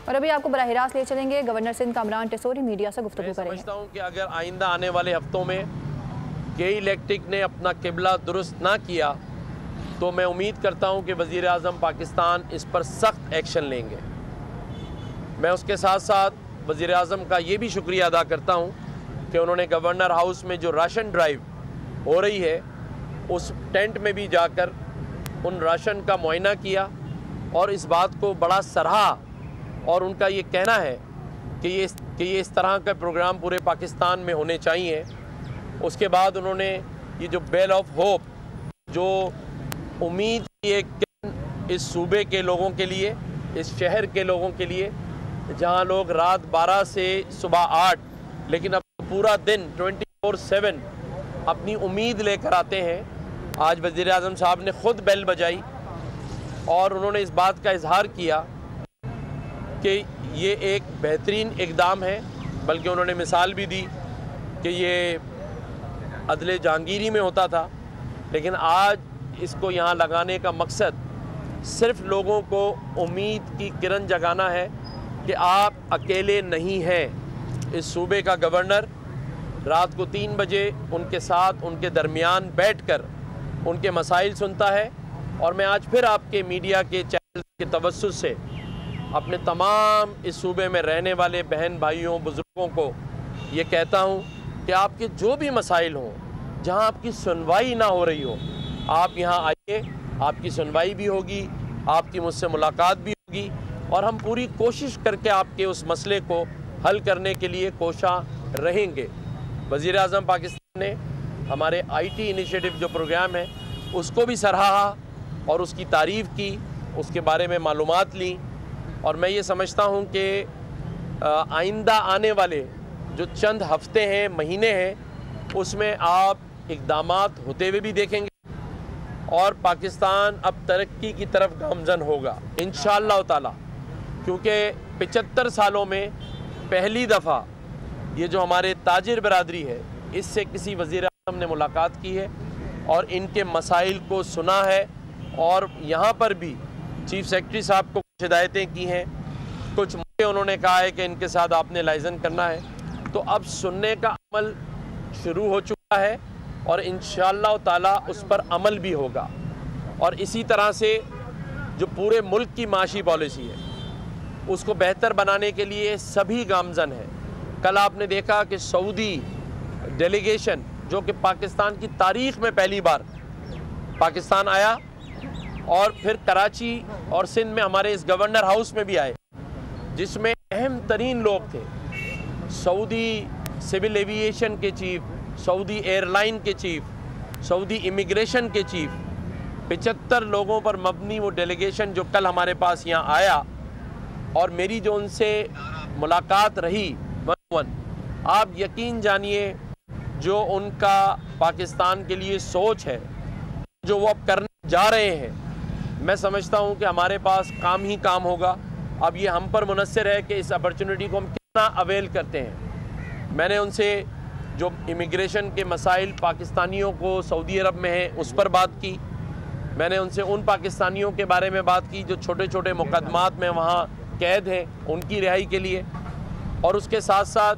और अभी आपको बराह रास्त ले चलेंगे, गवर्नर सिंध कामरान टेसोरी मीडिया से गुफ्तगू करेंगे। समझता हूँ कि अगर आइंदा आने वाले हफ्तों में के इलेक्ट्रिक ने अपना किबला दुरुस्त ना किया तो मैं उम्मीद करता हूँ कि वज़ीर आज़म पाकिस्तान इस पर सख्त एक्शन लेंगे। मैं उसके साथ साथ वज़ीर आज़म का ये भी शुक्रिया अदा करता हूँ कि उन्होंने गवर्नर हाउस में जो राशन ड्राइव हो रही है उस टेंट में भी जाकर उन राशन का मुआयना किया और इस बात को बड़ा सराहा। और उनका ये कहना है कि ये इस तरह का प्रोग्राम पूरे पाकिस्तान में होने चाहिए। उसके बाद उन्होंने ये जो बेल ऑफ होप, जो उम्मीद की एक इस सूबे के लोगों के लिए, इस शहर के लोगों के लिए, जहां लोग रात 12 से सुबह 8 लेकिन अब पूरा दिन 24/7 अपनी उम्मीद लेकर आते हैं। आज वज़ीर आज़म साहब ने ख़ुद बेल बजाई और उन्होंने इस बात का इजहार किया कि ये एक बेहतरीन इक़दाम है। बल्कि उन्होंने मिसाल भी दी कि ये अदले जहांगीरी में होता था, लेकिन आज इसको यहाँ लगाने का मकसद सिर्फ़ लोगों को उम्मीद की किरण जगाना है कि आप अकेले नहीं हैं। इस सूबे का गवर्नर रात को 3 बजे उनके साथ, उनके दरमियान बैठकर उनके मसाइल सुनता है। और मैं आज फिर आपके मीडिया के चैनल के तवज्जुह से अपने तमाम इस सूबे में रहने वाले बहन भाइयों, बुज़ुर्गों को ये कहता हूँ कि आपके जो भी मसाइल हों, जहाँ आपकी सुनवाई ना हो रही हो, आप यहाँ आइए, आपकी सुनवाई भी होगी, आपकी मुझसे मुलाकात भी होगी और हम पूरी कोशिश करके आपके उस मसले को हल करने के लिए कोशा रहेंगे। वज़ीर आज़म पाकिस्तान ने हमारे IT इनिशिएटिव जो प्रोग्राम है उसको भी सराहा और उसकी तारीफ़ की, उसके बारे में मालूमात ली। और मैं ये समझता हूँ कि आइंदा आने वाले जो चंद हफ्ते हैं, महीने हैं, उसमें आप इक़दामात होते हुए भी देखेंगे और पाकिस्तान अब तरक्की की तरफ गामज़न होगा इंशाअल्लाह ताला। क्योंकि 75 सालों में पहली दफ़ा ये जो हमारे ताजिर बरादरी है, इससे किसी वज़ीर आज़म ने मुलाकात की है और इनके मसाइल को सुना है। और यहाँ पर भी चीफ़ सेक्रेटरी साहब को कुछ हिदायतें की हैं, कुछ मुझे उन्होंने कहा है कि इनके साथ आपने लाइज़न करना है। तो अब सुनने का अमल शुरू हो चुका है और इंशाअल्लाह ताला उस पर अमल भी होगा। और इसी तरह से जो पूरे मुल्क की माशी पॉलिसी है उसको बेहतर बनाने के लिए सभी गामज़न है। कल आपने देखा कि सऊदी डेलीगेशन जो कि पाकिस्तान की तारीख़ में पहली बार पाकिस्तान आया और फिर कराची और सिंध में हमारे इस गवर्नर हाउस में भी आए, जिसमें अहम तरीन लोग थे सऊदी सिविल एविएशन के चीफ, सऊदी एयरलाइन के चीफ, सऊदी इमिग्रेशन के चीफ। 75 लोगों पर मबनी वो डेलीगेशन जो कल हमारे पास यहाँ आया और मेरी जो उनसे मुलाकात रही वन, आप यकीन जानिए जो उनका पाकिस्तान के लिए सोच है, जो वो अब करने जा रहे हैं, मैं समझता हूँ कि हमारे पास काम ही काम होगा। अब ये हम पर मुनस्सिर है कि इस अपॉर्चुनिटी को हम कितना अवेल करते हैं। मैंने उनसे जो इमिग्रेशन के मसाइल पाकिस्तानियों को सऊदी अरब में हैं उस पर बात की। मैंने उनसे उन पाकिस्तानियों के बारे में बात की जो छोटे छोटे मुकदमात में वहाँ कैद हैं, उनकी रिहाई के लिए। और उसके साथ साथ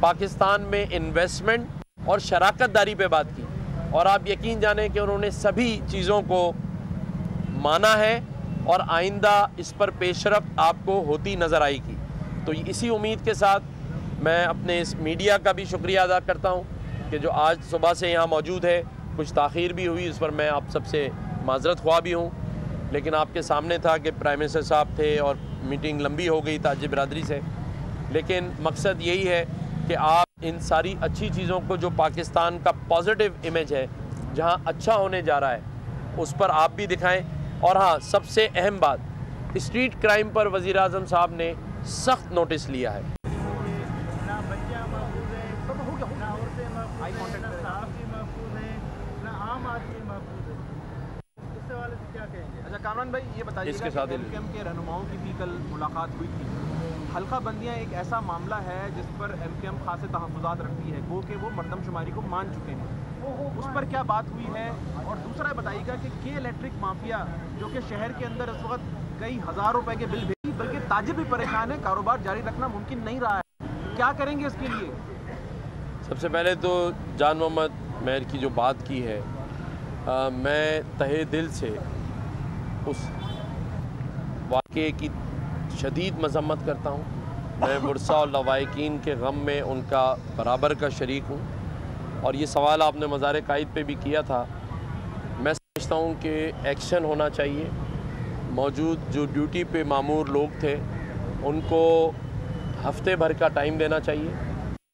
पाकिस्तान में इन्वेस्टमेंट और शराकत दारी पे बात की। और आप यकीन जाने कि उन्होंने सभी चीज़ों को माना है और आइंदा इस पर पेशरफ्त आपको होती नज़र आएगी। तो इसी उम्मीद के साथ मैं अपने इस मीडिया का भी शुक्रिया अदा करता हूँ कि जो आज सुबह से यहाँ मौजूद है। कुछ ताख़ीर भी हुई, इस पर मैं आप सबसे माज़रत ख्वाह भी हूँ, लेकिन आपके सामने था कि प्राइम मिनिस्टर साहब थे और मीटिंग लंबी हो गई ताजिर बरादरी से। लेकिन मकसद यही है कि आप इन सारी अच्छी चीज़ों को, जो पाकिस्तान का पॉजिटिव इमेज है, जहाँ अच्छा होने जा रहा है, उस पर आप भी दिखाएं। और हाँ, सबसे अहम बात, स्ट्रीट क्राइम पर वज़ीर आज़म साहब ने सख्त नोटिस लिया है। अच्छा कामरान भाई, ये बताइएगा कि एमकेएम के रहनुमाओं की भी कल मुलाकात हुई थी। हल्का बंदियाँ एक ऐसा मामला है जिस पर एमकेएम खासे तहफ़्फ़ुज़ात रखती है, गो कि वो मरदमशुमारी को मान चुके हैं, उस पर क्या बात हुई है? और दूसरा बताइएगा कि के इलेक्ट्रिक माफिया जो कि शहर के अंदर इस वक्त कई हज़ार रुपए के बिल भेजी बल्कि ताजिर भी परेशान है, कारोबार जारी रखना मुमकिन नहीं रहा है। क्या करेंगे इसके लिए? सबसे पहले तो जान मोहम्मद मेहर की जो बात की है, मैं तहे दिल से उस वाक़े की शदीद मज़म्मत करता हूँ। मैं मुरसा और लवाहिकीन के गम में उनका बराबर का शरीक हूँ। और ये सवाल आपने मज़ार कायद पे भी किया था। मैं समझता हूँ कि एक्शन होना चाहिए। मौजूद जो ड्यूटी पे मामूर लोग थे उनको हफ्ते भर का टाइम देना चाहिए।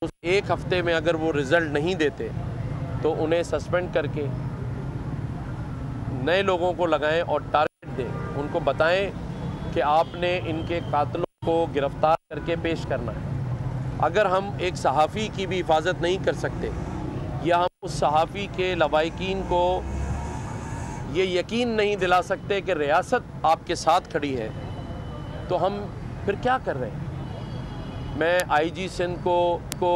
उस एक हफ्ते में अगर वो रिज़ल्ट नहीं देते तो उन्हें सस्पेंड करके नए लोगों को लगाएं और टारगेट दें। उनको बताएं कि आपने इनके कातिलों को गिरफ़्तार करके पेश करना है। अगर हम एक सहाफ़ी की भी हिफाजत नहीं कर सकते या हम उस सहाफ़ी के लवाहिकीन को ये यकीन नहीं दिला सकते कि रियासत आपके साथ खड़ी है, तो हम फिर क्या कर रहे हैं? मैं आईजी सिंध को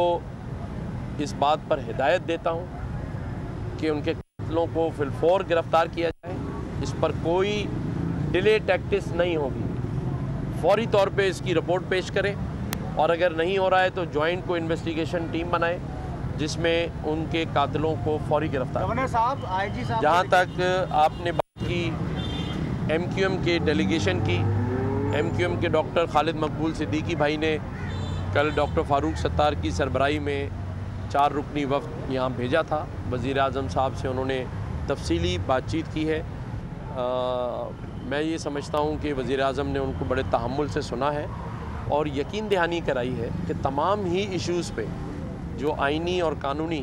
इस बात पर हिदायत देता हूँ कि उनके कातिलों को फिलफौर गिरफ़्तार किया जाए। इस पर कोई डिले टैक्टिस नहीं होगी। फौरी तौर पे इसकी रिपोर्ट पेश करें और अगर नहीं हो रहा है तो जॉइंट को इन्वेस्टिगेशन टीम बनाएं जिसमें उनके कातिलों को फौरी गिरफ्तार। गवर्नर साहब, आईजी साहब, जहाँ तक आपने बात की एमक्यूएम के डेलीगेशन की, एमक्यूएम के डॉक्टर खालिद मकबूल सिद्दीकी भाई ने कल डॉक्टर फारूक सत्तार की सरबराही में 4 रुकनी वफ़द यहाँ भेजा था। वज़ीर आज़म साहब से उन्होंने तफसीली बातचीत की है। मैं ये समझता हूँ कि वज़ीर आज़म ने उनको बड़े तहम्मुल से सुना है और यकीन दहानी कराई है कि तमाम ही इश्यूज़ पे जो आइनी और कानूनी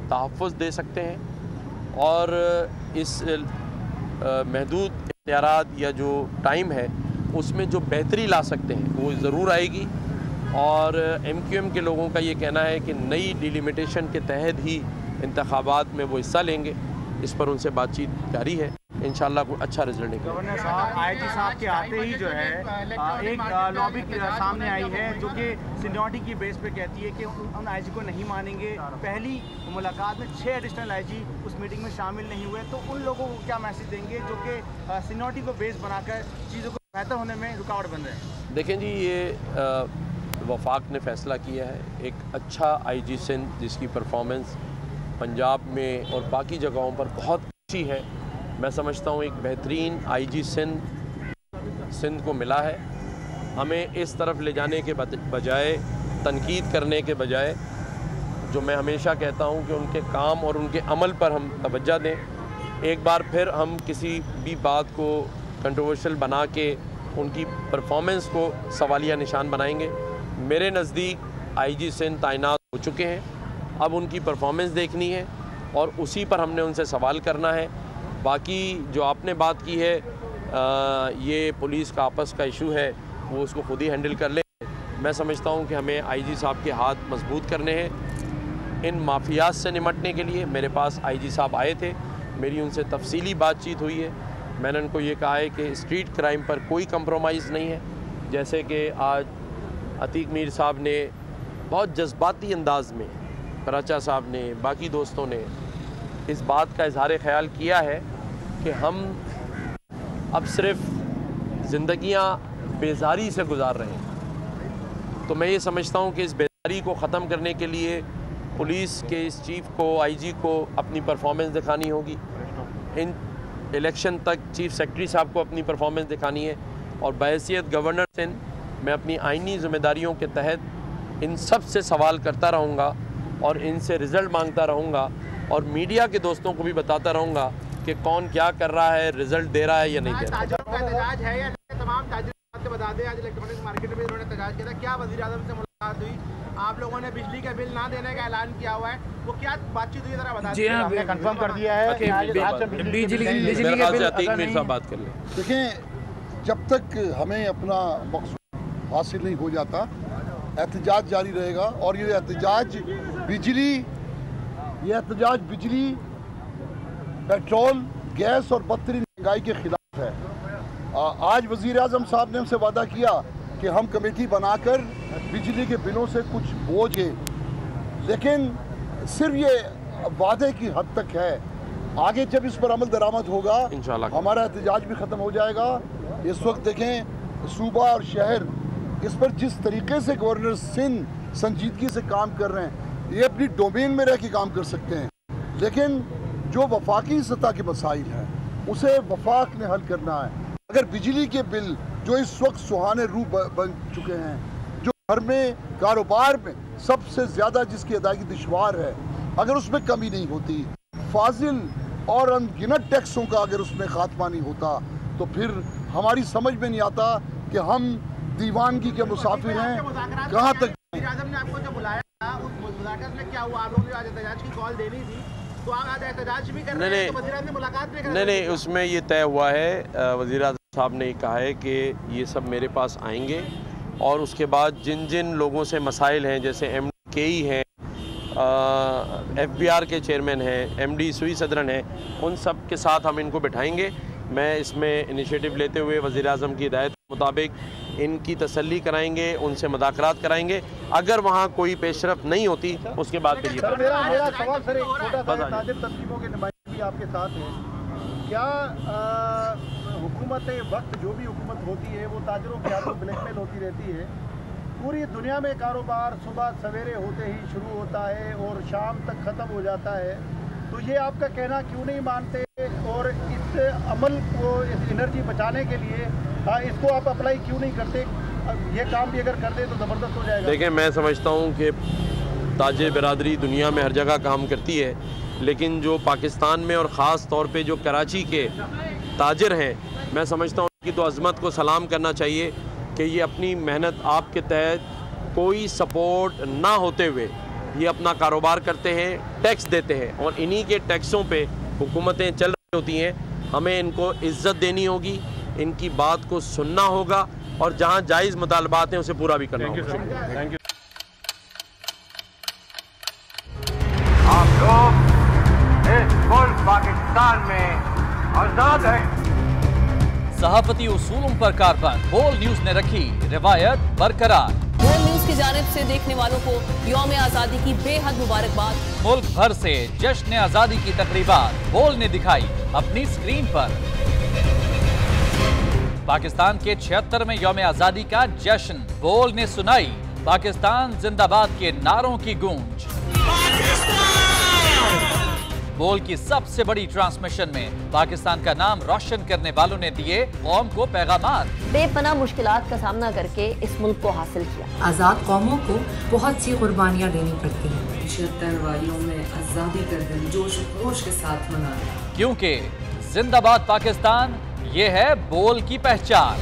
तहफ़्फ़ुज़ दे सकते हैं और इस महदूद इख्तियारात या जो टाइम है उसमें जो बेहतरी ला सकते हैं वो ज़रूर आएगी। और एमक्यूएम के लोगों का ये कहना है कि नई डिलिमिटेशन के तहत ही इंतखाबात में वो हिस्सा लेंगे। इस पर उनसे बातचीत जारी है, इंशाल्लाह कोई अच्छा रिजल्ट निकलेगा। गवर्नर साहब, आईजी साहब के आते ही जो है एक लॉबी सामने आई है जो कि सीनियरिटी की बेस पे कहती है कि उन आईजी को नहीं मानेंगे। पहली मुलाकात में 6 एडिशनल आईजी उस मीटिंग में शामिल नहीं हुए, तो उन लोगों को क्या मैसेज देंगे जो कि सीनियरिटी को बेस बनाकर चीज़ों को बेहतर होने में रुकावट बन रहे हैं? देखें जी, ये वफाक ने फ़ैसला किया है एक अच्छा आईजी सिंध जिसकी परफॉर्मेंस पंजाब में और बाकी जगहों पर बहुत अच्छी है। मैं समझता हूँ एक बेहतरीन आईजी सिंध को मिला है। हमें इस तरफ ले जाने के बजाय, तनकीद करने के बजाय, जो मैं हमेशा कहता हूँ कि उनके काम और उनके अमल पर हम तवज्जो दें। एक बार फिर हम किसी भी बात को कंट्रोवर्शियल बना के उनकी परफॉर्मेंस को सवालिया निशान बनाएंगे। मेरे नज़दीक आईजी सिंध तैनात हो चुके हैं, अब उनकी परफॉर्मेंस देखनी है और उसी पर हमने उनसे सवाल करना है। बाकी जो आपने बात की है, ये पुलिस का आपस का इशू है, वो उसको खुद ही हैंडल कर ले। मैं समझता हूँ कि हमें आईजी साहब के हाथ मजबूत करने हैं। इन माफियात से निपटने के लिए मेरे पास आईजी साहब आए थे, मेरी उनसे तफसीली बातचीत हुई है। मैंने उनको ये कहा है कि स्ट्रीट क्राइम पर कोई कंप्रोमाइज़ नहीं है। जैसे कि आज अतीक मीर साहब ने बहुत जज्बाती अंदाज में, कराचा साहब ने, बाकी दोस्तों ने इस बात का इजहार ख्याल किया है कि हम अब सिर्फ ज़िंदगियां बेजारी से गुजार रहे हैं। तो मैं ये समझता हूँ कि इस बेजारी को ख़त्म करने के लिए पुलिस के इस चीफ़ को, आईजी को अपनी परफॉर्मेंस दिखानी होगी। इन इलेक्शन तक चीफ सेक्रेटरी साहब को अपनी परफॉर्मेंस दिखानी है और बहैसियत गवर्नर सिंध मैं अपनी आइनी ज़िम्मेदारियों के तहत इन सब से सवाल करता रहूँगा और इनसे रिज़ल्ट मांगता रहूँगा और मीडिया के दोस्तों को भी बताता रहूँगा कि कौन क्या कर रहा है, रिज़ल्ट दे रहा है या नहीं दे रहा है। तमाम बता दें, आज इलेक्ट्रॉनिक्स मार्केट में इन्होंने एहतजाज किया था, क्या वज़ीर आज़म से मुलाकात हुई? आप लोगों ने बिजली का बिल ना देने का ऐलान किया हुआ है, वो क्या बातचीत हुई जरा बता दीजिए। हमने कंफर्म कर दिया है कि आज बिजली का बिल अतीक मीर साहब बात कर लें। देखें, जब तक हमें अपना मकसूद हासिल नहीं हो जाता एहतजाज जारी रहेगा और ये एहतजाज बिजली, पेट्रोल, गैस और बदतरीन महंगाई के खिलाफ है। आज वज़ीर आज़म साहब ने हमसे वादा किया कि हम कमेटी बनाकर बिजली के बिलों से कुछ बोझ है, लेकिन सिर्फ ये वादे की हद तक है। आगे जब इस पर अमल दरामद होगा हमारा एहतजाज भी ख़त्म हो जाएगा। इस वक्त देखें सूबा और शहर इस पर जिस तरीके से गवर्नर सिंध संजीदगी से काम कर रहे हैं, ये अपनी डोमेन में रह के काम कर सकते हैं, लेकिन जो वफाकी सतह के मसाइल हैं उसे वफाक ने हल करना है। अगर बिजली के बिल जो इस वक्त सुहाने रूप बन चुके हैं, जो घर में कारोबार में सबसे ज़्यादा जिसकी अदायगी दुश्वार है, अगर उसमें कमी नहीं होती, फाजिल और अनगिनत टैक्सों का अगर उसमें खात्मा नहीं होता, तो फिर हमारी समझ में नहीं आता कि हम दीवानगी के मुसाफिर हैं, कहाँ तक। आज़म ने आपको जो बुलाया था, उस मुलाकात में क्या हुआ? आप लोगों ने आज एहतजाज की कॉल देनी थी, तो आप एहतजाज भी कर रहे हैं, तो वज़ीर-ए-आज़म ने मुलाकात भी कर रहे हैं। नहीं, उसमें ये तय हुआ है, वज़ीर-ए-आज़म साहब ने कहा है कि ये सब मेरे पास आएंगे और उसके बाद जिन जिन लोगों से मसाइल हैं, जैसे MKE हैं, FBR के चेयरमैन हैं, MD सुई सदरन हैं, उन सब के साथ हम इनको बिठाएंगे। मैं इसमें इनिशिएटिव लेते हुए वज़ीर-ए-आज़म की हिदायत के मुताबिक इनकी तसल्ली कराएंगे, उनसे मुज़ाकरात कराएंगे। अगर वहाँ कोई पेशरफ नहीं होती उसके बाद फिर ये मेरा सवाल सर एक छोटा सा, ताजिर तंजीमों के नुमाइंदे भी आपके साथ हैं, क्या हुकूमत वक्त जो भी हुकूमत होती है वो ताजरों के हाथों ब्लैकमेल होती रहती है? पूरी दुनिया में कारोबार सुबह सवेरे होते ही शुरू होता है और शाम तक ख़त्म हो जाता है, तो ये आपका कहना क्यों नहीं मानते और इस अमल को, इस एनर्जी बचाने के लिए इसको आप अप्लाई क्यों नहीं करते? ये काम भी अगर कर दे तो ज़बरदस्त हो जाएगा। देखिए, मैं समझता हूँ कि ताजिर बिरादरी दुनिया में हर जगह काम करती है, लेकिन जो पाकिस्तान में और ख़ास तौर पे जो कराची के ताजिर हैं, मैं समझता हूँ कि तो अज़मत को सलाम करना चाहिए कि ये अपनी मेहनत आपके तहत कोई सपोर्ट ना होते हुए ये अपना कारोबार करते हैं, टैक्स देते हैं और इन्हीं के टैक्सों पे हुकूमतें चल रही होती हैं। हमें इनको इज़्ज़त देनी होगी, इनकी बात को सुनना होगा और जहाँ जायज़ मुतालबात हैं उसे पूरा भी करना होगा। Thank you. आप लोग इस मुल्क पाकिस्तान में आज़ाद हैं। सहाफती उसूलों पर कारबंद, बोल न्यूज ने रखी रिवायत बरकरार। बोल न्यूज की जानिब से देखने वालों को यौम आज़ादी की बेहद मुबारकबाद। मुल्क भर से जश्न आज़ादी की तकरीबात बोल ने दिखाई अपनी स्क्रीन पर। पाकिस्तान के 76वें यौम आज़ादी का जश्न, बोल ने सुनाई पाकिस्तान जिंदाबाद के नारों की गूंज। बोल की सबसे बड़ी ट्रांसमिशन में पाकिस्तान का नाम रोशन करने वालों ने दिए कौम को पैगामात। बेपनाह मुश्किलात का सामना करके इस मुल्क को हासिल किया। आज़ाद कौमों को बहुत सी कुर्बानियाँ देनी पड़ती हैं। 76 वारियों में आज़ादी का दिन जोश खरोश के साथ मना, क्योंकि जिंदाबाद पाकिस्तान ये है बोल की पहचान।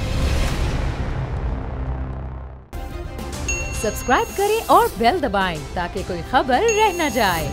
सब्सक्राइब करें और बेल दबाएं ताकि कोई खबर रह न जाए।